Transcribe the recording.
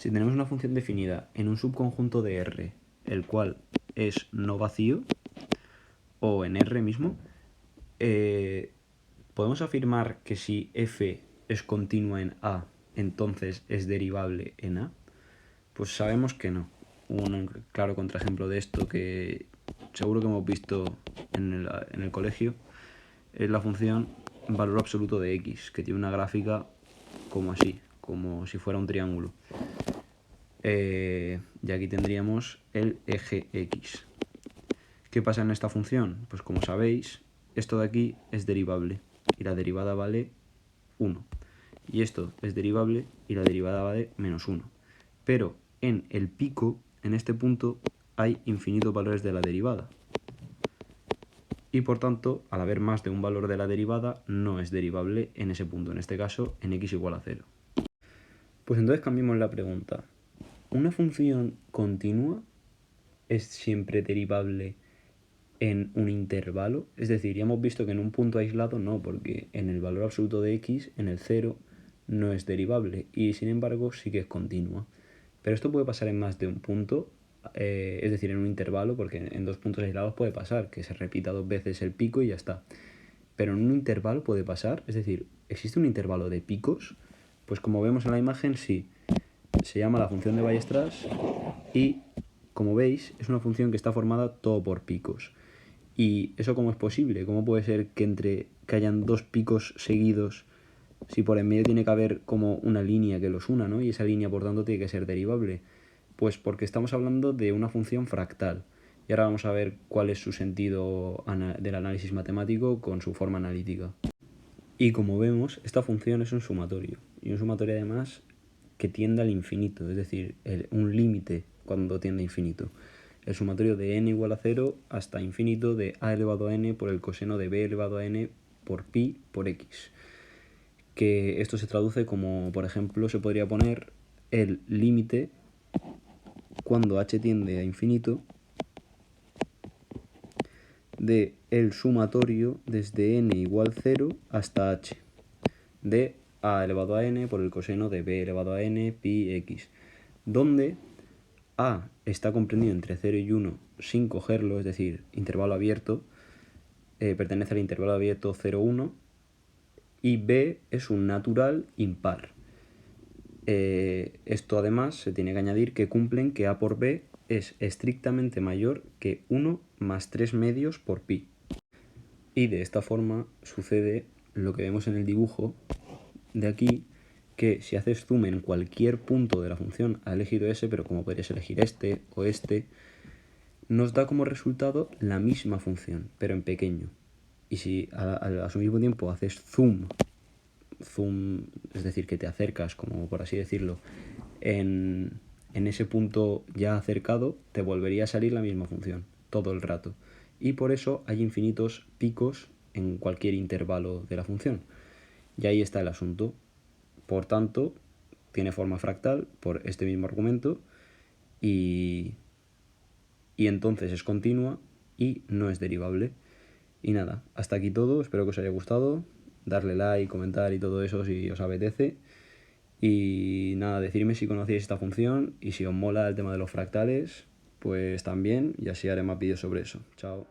Si tenemos una función definida en un subconjunto de R, el cual es no vacío, o en R mismo, podemos afirmar que si f es continua en A, entonces es derivable en A. Pues sabemos que no. Un claro contraejemplo de esto que seguro que hemos visto en el colegio es la función valor absoluto de x, que tiene una gráfica como así, como si fuera un triángulo. Y aquí tendríamos el eje x. ¿Qué pasa en esta función? Pues como sabéis, esto de aquí es derivable y la derivada vale 1. Y esto es derivable y la derivada vale menos 1. Pero en el pico, en este punto, hay infinitos valores de la derivada. Y por tanto, al haber más de un valor de la derivada, no es derivable en ese punto, en este caso en x igual a 0. Pues entonces cambiamos la pregunta. ¿Una función continua es siempre derivable en un intervalo? Es decir, ya hemos visto que en un punto aislado no, porque en el valor absoluto de x, en el 0, no es derivable y sin embargo sí que es continua. Pero esto puede pasar en más de un punto, es decir, en un intervalo, porque en dos puntos aislados puede pasar, que se repita dos veces el pico y ya está. Pero en un intervalo puede pasar, es decir, ¿existe un intervalo de picos? Pues como vemos en la imagen, sí. Se llama la función de Weierstrass y, como veis, es una función que está formada todo por picos. ¿Y eso cómo es posible? ¿Cómo puede ser que hayan dos picos seguidos si por en medio tiene que haber como una línea que los una, ¿no? Y esa línea, por tanto, tiene que ser derivable. Pues porque estamos hablando de una función fractal. Y ahora vamos a ver cuál es su sentido del análisis matemático con su forma analítica. Y como vemos, esta función es un sumatorio. Y un sumatorio además que tiende al infinito, es decir, un límite cuando tiende a infinito. El sumatorio de n igual a 0 hasta infinito de a elevado a n por el coseno de b elevado a n por pi por x. Que esto se traduce como, por ejemplo, se podría poner el límite cuando h tiende a infinito de el sumatorio desde n igual 0 hasta h de a elevado a n por el coseno de b elevado a n pi x, donde a está comprendido entre 0 y 1 sin cogerlo, es decir, intervalo abierto, pertenece al intervalo abierto 0,1 y b es un natural impar. Esto además se tiene que añadir que cumplen que a por b es estrictamente mayor que 1 más 3 medios por pi. Y de esta forma sucede lo que vemos en el dibujo de aquí, que si haces zoom en cualquier punto de la función, ha elegido ese, pero como podrías elegir este o este, nos da como resultado la misma función, pero en pequeño. Y si a su mismo tiempo haces zoom, es decir, que te acercas, como por así decirlo, en ese punto ya acercado, te volvería a salir la misma función, todo el rato. Y por eso hay infinitos picos en cualquier intervalo de la función. Y ahí está el asunto. Por tanto, tiene forma fractal por este mismo argumento y entonces es continua y no es derivable. Y nada, hasta aquí todo, espero que os haya gustado, darle like, comentar y todo eso si os apetece. Y nada, decirme si conocíais esta función y si os mola el tema de los fractales, pues también, y así haré más vídeos sobre eso. Chao.